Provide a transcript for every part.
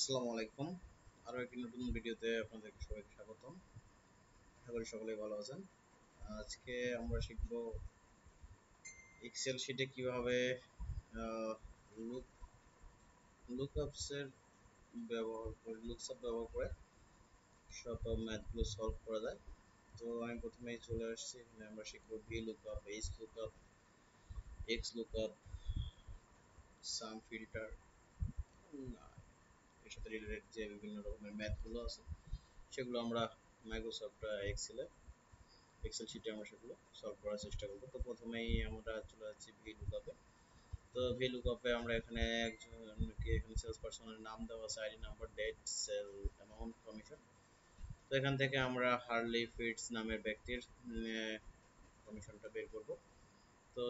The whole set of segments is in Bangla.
আসসালামু আলাইকুম। আরো একটি নতুন ভিডিওতে আপনাদেরকে সবাইকে স্বাগতম। আশা করি সকলেই ভালো আছেন। আজকে আমরা শিখব এক্সেল শিটে কিভাবে লুক লুকআপস এর লুকসআপ ব্যবহার করে সব ম্যাথগুলো সলভ করা যায়। তো আমি প্রথমেই চলে আসছি, এখানে আমরা শিখব V lookup, H lookup, X lookup, some filter, এর সাথে রিলেটেড যে বিভিন্ন রকমের ম্যাথগুলো আছে সেগুলো আমরা মাইক্রোসফট এক্সেল শিটে আমরা সেগুলো সলভ করার চেষ্টা করব। তো প্রথমেই আমরা চলে যাচ্ছি ভি লুকআপে। তো ভি লুকআপে আমরা এখানে একজনকে এখানে সেলস পারসনের নাম দেওয়া আছে, ID number, date, sale amount, commission. তো এখান থেকে আমরা হার্লি ফিটস নামের ব্যক্তির কমিশনটা বের করব। তো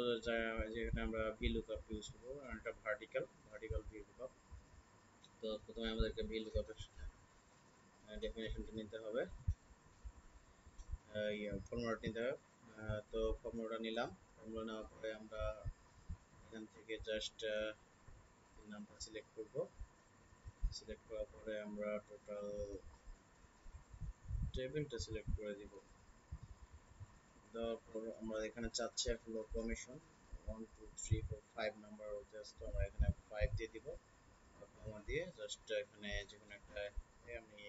যেখানে আমরা ভি লুকআপ ইউজ করবো, এটা ভার্টিক্যাল ভি লুকআপ। তো প্রথমে আমাদেরকে ভি লুকআপের ডেফিনেশনটা নিতে হবে, ফর্মুলাটা নিতে হবে। তো ফর্মুলাটা নিলাম। ফর্মুলা নেওয়ার পরে আমরা এখান থেকে জাস্ট নামটা সিলেক্ট করব। সিলেক্ট করার পরে আমরা টোটাল টেবিলটা সিলেক্ট করে দিব। দেওয়ার পর আমরা এখানে চাচ্ছি হলো কমিশন 1 2 3 4 5 নাম্বার, জাস্ট আমরা এখানে 5 দিয়ে দিব। কমা দিয়ে জাস্ট এখানে যে কোনো একটা আমি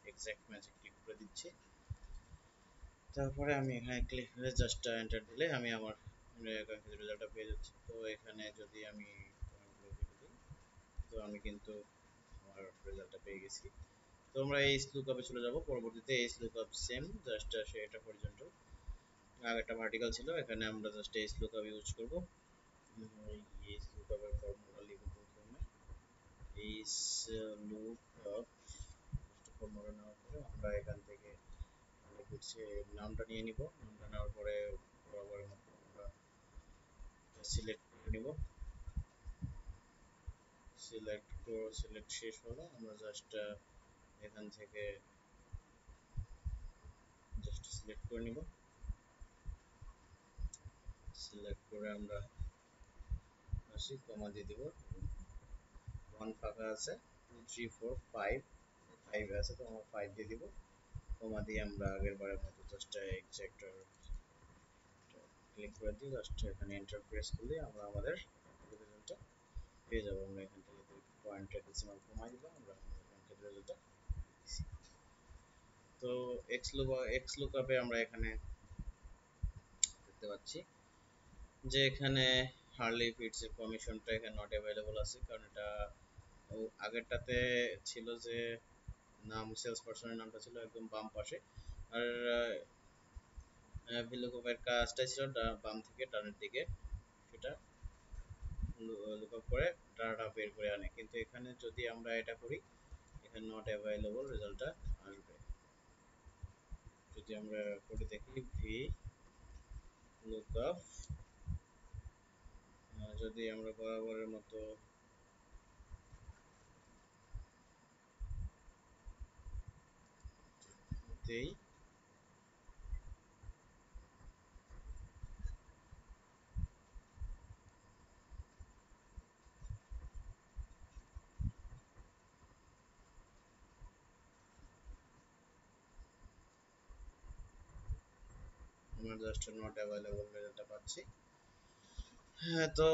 এক্সাক্ট ম্যাজিক ক্লিক করে দিচ্ছি। তারপরে আমি এখানে ক্লিক করে জাস্ট এন্টার দিলে আমি আমার কাঙ্ক্ষিত রেজাল্টটা পেয়ে যাচ্ছি। তো এখানে যদি আমি তো আমি কিন্তু আমার রেজাল্টটা পেয়ে গেছি। তো আমরা এইচ লুকআপে চলে যাব। পরবর্তীতে এইচ লুকআপ সেম, জাস্ট এটা হরিজন্টাল, আগেরটা ভার্টিক্যাল ছিল, এখানে আমরা জাস্ট এইচ লুকআপ ইউজ করব। এইচ লুকআপের ফর্মুলা লিখব প্রথমে, এইচ লুকআপ ফর্মুলা নেওয়ার পরে আমরা এখান থেকে হচ্ছে নামটা নিয়ে নিব। নামটা নেওয়ার পরে বরাবরের মতো আমরা সিলেক্ট করে নিব। সিলেক্ট শেষ হলে আমরা জাস্ট এখান থেকে জাস্ট সিলেক্ট করে নিব। সিলেক্ট করে আমরা আসি, কমা দিয়ে দিব। 1 ফাঁকা আছে, 2 3 4 5 5 আছে, তো আমরা 5 দিয়ে দিব। কমা দিয়ে আমরা আগের বারের মতো জাস্ট এক্সাক্ট ক্লিক করে দিয়ে জাস্ট এখানে এন্টার প্রেস করলে আমরা আমাদের রেজাল্টটা পেয়ে যাবো। আমরা এখান থেকে পয়েন্টের ডেসিমাল কমাই দিলাম, আমরা আমাদের রেজাল্টটা পেয়েছি। তো এক্স লুকআপে আমরা এখানে দেখতে পাচ্ছি যে এখানে হার্লি ফিটস এর কমিশনটা এখানে নট অ্যাভেলেবল আছে, কারণ এটা আগেরটাতে ছিল যে নাম সেলস পারসনের নামটা ছিল একদম বাম পাশে, আর ভিলুকআপের কাজটা ছিল বাম থেকে ডানের দিকে, সেটা লুকআপ করে ডাটা বের করে আনে। কিন্তু এখানে যদি আমরা এটা করি, এখানে নট অ্যাভেলেবল রেজাল্টটা আসবে। যদি আমরা করে দেখি ভি লুকআপ, যদি আমরা বরাবরের মতো দেই, আমরা জাস্ট নট অ্যাভেলেবল রেজাল্টটা পাচ্ছি। হ্যাঁ, তো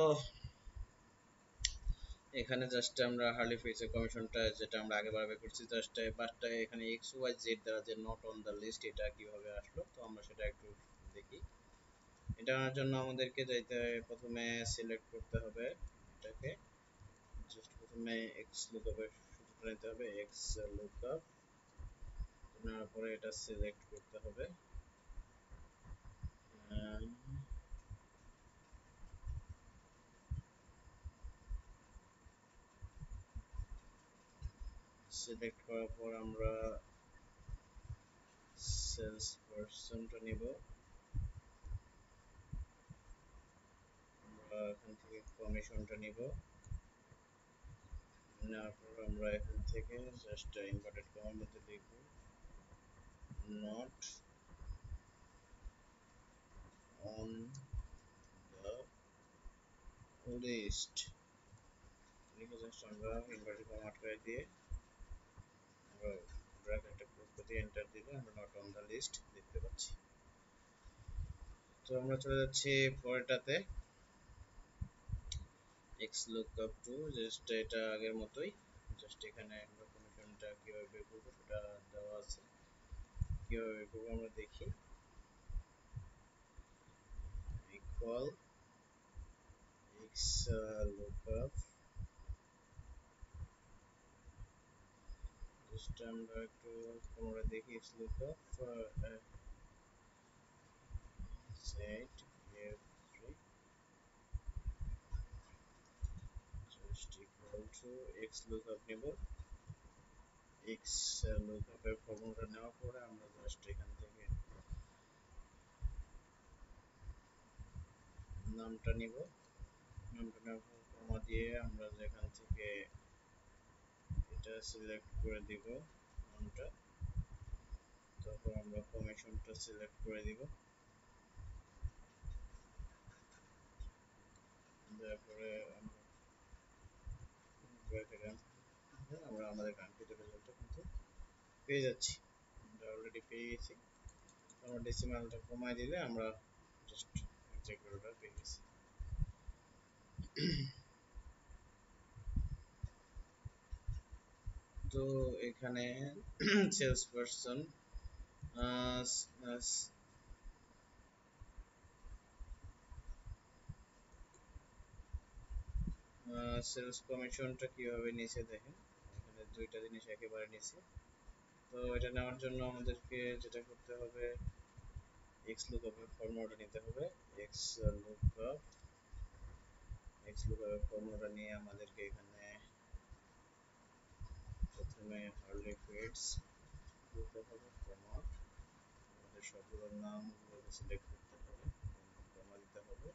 এখানে জাস্ট আমরা হার্লি ফিটসের কমিশনটা যেটা আমরা আগে বারবার করছি, জাস্ট বারটা এখানে এক্স ওয়াই জেড দ্বারা যে নট অন দ্য লিস্ট, এটা কিভাবে আসলো, তো আমরা সেটা একটু দেখি। এটার জন্য আমাদেরকে যাইতে প্রথমে সিলেক্ট করতে হবে এটাকে, জাস্ট প্রথমে এক্স লুকআপের সূত্রটা নিতে হবে, এক্স লুকআপ নেওয়ার পরে এটা সিলেক্ট করতে হবে। সিলেক্ট করার পর আমরা সেলস পারসনটা নিব, আমরা এখান থেকে কমিশনটা নিব। নেওয়ার পর আমরা এখান থেকে জাস্ট ইনভার্টেড কমার মধ্যে লিখব নট অন দ্য লিস্ট। লিখে জাস্ট আমরা ইনভার্টেড কমা আটকায় দিয়ে আমরা ব্র্যাকেটে ক্লোজ করে দিয়ে এন্টার দিলে আমরা নট অন দ্য লিস্ট দেখতে পাচ্ছি। তো আমরা চলে যাচ্ছি পরেরটাতে, এক্স লুকআপ টু, জাস্ট এটা আগের মতোই, জাস্ট এখানে আমরা কমিশনটা কিভাবে বের করবো সেটা দেওয়া আছে, কিভাবে বের করবো আমরা দেখি। ইকুয়াল এক্স লুকআপ, জাস্ট আমরা একটু তোমরা দেখি x lookup set f3 just equal to x lookup নেব। এক্স লুকআপের ফর্মুলাটা নেওয়ার পরে আমরা জাস্ট এখান থেকে নামটা নিব, নামটা নেওয়ার পর কমা দিয়ে আমরা যেখান থেকে এটা সিলেক্ট করে দিব নামটা, তারপর আমরা কমিশনটা সিলেক্ট করে দিব, তারপরে আমরা আমরা আমাদের কাঙ্ক্ষিত রেজাল্টটা কিন্তু পেয়ে যাচ্ছি। আমরা অলরেডি পেয়ে গেছি। আমরা ডেসিমালটা কমায় দিলে আমরা জাস্ট এক্সাক্ট ভ্যালুটা পেয়ে গেছি। তো এখানে সেলস পারসন সেলস কমিশনটা কিভাবে নিচে দেখেন, এখানে দুইটা জিনিস একেবারে নিচে। তো এটা নেওয়ার জন্য আমাদেরকে যেটা করতে হবে, এক্স লুকআপের ফর্মুলাটা নিতে হবে। এক্স লুকআপ, এক্স লুকআপের ফর্মুলাটা নিয়ে আমাদেরকে এখানে প্রথমে হার্লি ফিটস দিতে হবে, কমা আমাদের সবগুলোর নামগুলোকে সিলেক্ট করতে হবে, কমা দিতে হবে,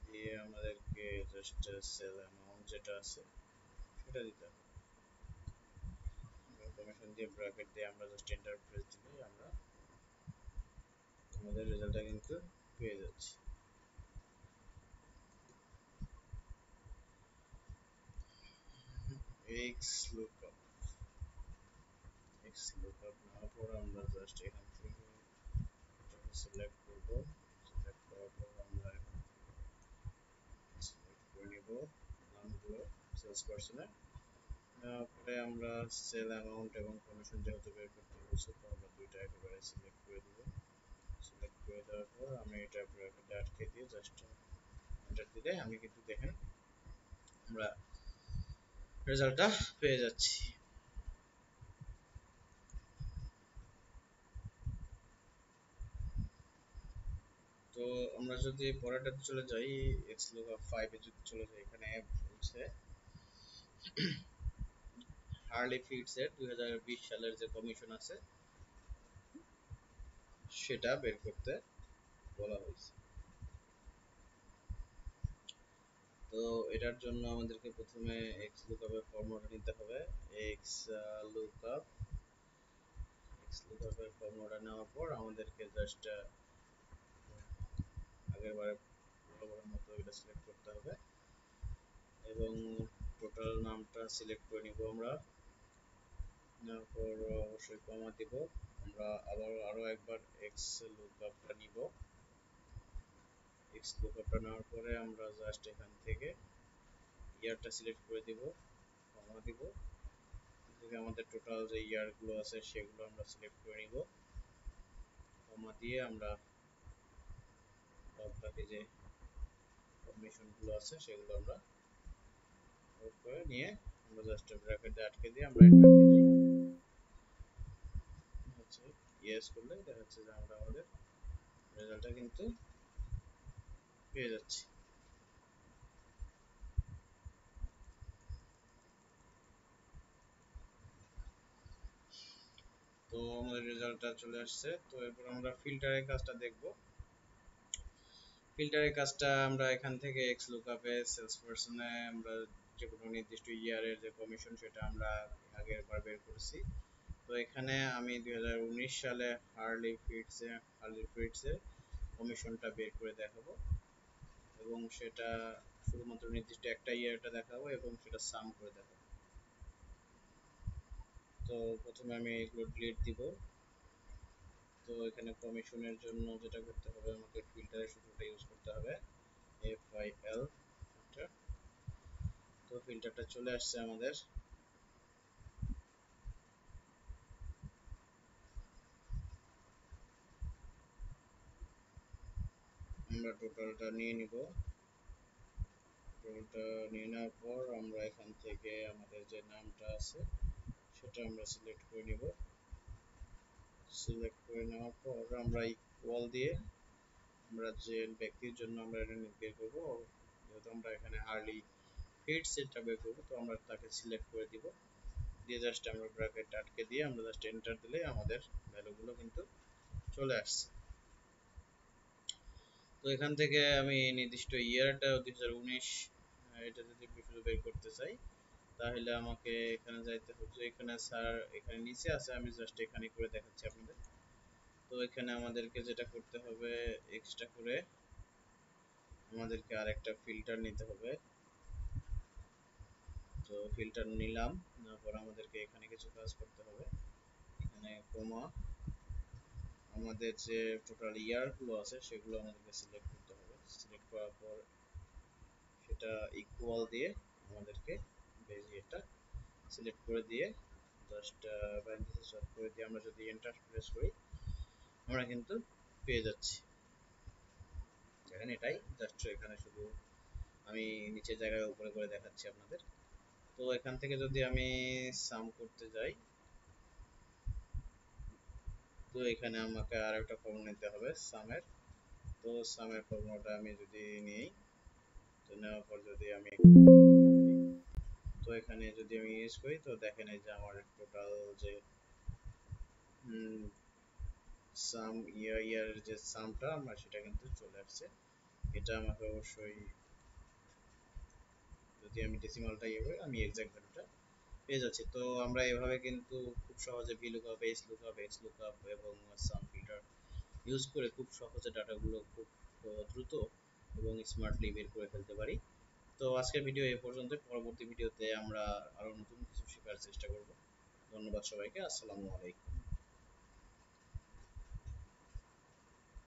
দিয়ে আমাদেরকে জাস্ট সেল অ্যামাউন্ট যেটা আছে সেটা দিতে হবে। কমিশন দিয়ে ব্র্যাকেট দিয়ে আমরা জাস্ট এন্টার প্রেস দিলেই আমরা আমাদের রেজাল্টটা কিন্তু পেয়ে যাচ্ছি। এক্স লুকআপ, এক্স লুকআপ নেওয়ার পর আমরা জাস্ট এখান থেকে এটাকে সিলেক্ট করব, সিলেক্ট করার পর আমরা এখান থেকে সিলেক্ট করে নিব নামগুলো সেলস পারসনের। পরে আমরা সেল অ্যামাউন্ট এবং কমিশন যেহেতু বের করতে বলছে, তো আমরা দুইটা একেবারে সিলেক্ট করে দিব। সিলেক্ট করে দেওয়ার পর আমি এটা ব্র্যাকেটে আটকে দিয়ে জাস্ট এন্টার দিলে আমি কিন্তু দেখেন আমরা রেজাল্টটা পেয়ে যাচ্ছি। তো আমরা যদি পরেরটাতে চলে যাই, এক্স লুকআপ 5 এ যদি চলে যাই, এখানে বলছে হার্লি ফিটস এর 2020 সালের যে কমিশন আছে সেটা বের করতে বলা হয়েছে। তো এটার জন্য আমাদেরকে প্রথমে এক্স লুকআপের ফর্মুলাটা নিতে হবে। এক্স লুকআপ, এক্স লুকআপের ফর্মুলাটা নেওয়ার পর আমাদেরকে জাস্ট আগের বারে বরাবরের মতো এটা সিলেক্ট করতে হবে এবং টোটাল নামটা সিলেক্ট করে নিব আমরা। নেওয়ার পর অবশ্যই কমা দিব, আমরা আবার আরো একবার এক্স লুকআপটা নিব। এক্স লুকআপটা নেওয়ার পরে আমরা জাস্ট এখান থেকে ইয়ারটা সিলেক্ট করে দিব, কমা দিব, থেকে আমাদের টোটাল যে ইয়ারগুলো আছে সেগুলো আমরা সিলেক্ট করে নিব, কমা দিয়ে আমরা বাকি যে কমিশনগুলো আছে সেগুলো আমরা নোট করে নিয়ে আমরা জাস্ট ব্র্যাকেটে আটকে দিয়ে আমরা এন্টার দিলেই হচ্ছে ইয়েস করলে দেখা যাচ্ছে যে আমরা আমাদের রেজাল্টটা কিন্তু পেয়ে যাচ্ছি। তো আমাদের রেজাল্টটা চলে আসছে। তো এরপর আমরা ফিল্টারের কাজটা দেখব। ফিল্টারের কাজটা আমরা এখান থেকে এক্স লুকআপে সেলস পারসনে আমরা যে কোনো নির্দিষ্ট ইয়ারের যে কমিশন সেটা আমরা আগের বার বের করেছি। তো এখানে আমি 2019 সালে হার্লি ফিটসের কমিশনটা বের করে দেখাবো এবং সেটা শুধুমাত্র নির্দিষ্ট একটা ইয়ারটা দেখাবো এবং সেটা সাম করে দেখাবো। তো প্রথমে আমি এগুলো ডিলিট দিব। তো এখানে কমিশনের জন্য যেটা করতে হবে, আমাকে ফিল্টারের সূত্রটা ইউজ করতে হবে, FIL ফিল্টার। তো ফিল্টারটা চলে আসছে আমাদের। আমরা টোটালটা নিয়ে নিব। টোটালটা নিয়ে নেওয়ার পর আমরা এখান থেকে আমাদের যে নামটা আছে সেটা আমরা সিলেক্ট করে নিব। সিলেক্ট করে নেওয়ার পর আমরা ইকুয়াল দিয়ে আমরা যে ব্যক্তির জন্য আমরা এটা বের করবো, যেহেতু আমরা এখানে আর্লি ফিট সেটটা বের করবো, তো আমরা তাকে সিলেক্ট করে দিব। দিয়ে জাস্ট আমরা ব্র্যাকেট আটকে দিয়ে আমরা জাস্ট এন্টার দিলে আমাদের ভ্যালুগুলো কিন্তু চলে আসছে। তো এখান থেকে আমি নির্দিষ্ট ইয়ারটা 2019 এটা যদি শুধু বের করতে চাই, তাহলে আমাকে এখানে যাইতে হচ্ছে। এখানে স্যার এখানে নিচে আছে, আমি জাস্ট এখানে করে দেখাচ্ছি আপনাদের। তো এখানে আমাদেরকে যেটা করতে হবে, এক্সট্রা করে আমাদেরকে আরেকটা ফিল্টার নিতে হবে। তো ফিল্টার নিলাম, তারপর আমাদেরকে এখানে কিছু কাজ করতে হবে। এখানে কমা আমাদের যে টোটাল ইয়ারগুলো আছে সেগুলো আমাদেরকে সিলেক্ট করতে হবে। সিলেক্ট করার পর সেটা ইকুয়াল দিয়ে আমাদেরকে এটা সিলেক্ট করে দিয়ে জাস্ট প্যারেনথেসিস অফ করে দিয়ে আমরা যদি এন্টার প্রেস করি, আমরা কিন্তু পেয়ে যাচ্ছি। দেখেন এটাই জাস্ট, এখানে শুধু আমি নিচের জায়গায় উপরে করে দেখাচ্ছি আপনাদের। তো এখান থেকে যদি আমি সাম করতে যাই, তো এখানে আমাকে আর একটা ফর্মুলা নিতে হবে সামের। তো সামের ফর্মুলাটা আমি যদি নিই, তো নেওয়ার পর যদি আমি তো এখানে যদি আমি ইউজ করি, তো দেখেন এই যে আমার টোটাল যে সাম ইয়ার যে সামটা আমার সেটা কিন্তু চলে আসছে। এটা আমাকে অবশ্যই, যদি আমি ডেসিমালটা ইয়ে করি, আমি এক্সাক্ট ভ্যালুটা পেয়ে যাচ্ছি। তো আমরা এভাবে কিন্তু খুব সহজে VLOOKUP, HLOOKUP, XLOOKUP এবং সাম ফিল্টার ইউজ করে খুব সহজে ডাটাগুলো খুব দ্রুত এবং স্মার্টলি বের করে ফেলতে পারি। তো আজকের ভিডিও এ পর্যন্ত। পরবর্তী ভিডিওতে আমরা আরো নতুন কিছু শেখার চেষ্টা করব। ধন্যবাদ সবাইকে। আসসালামু আলাইকুম।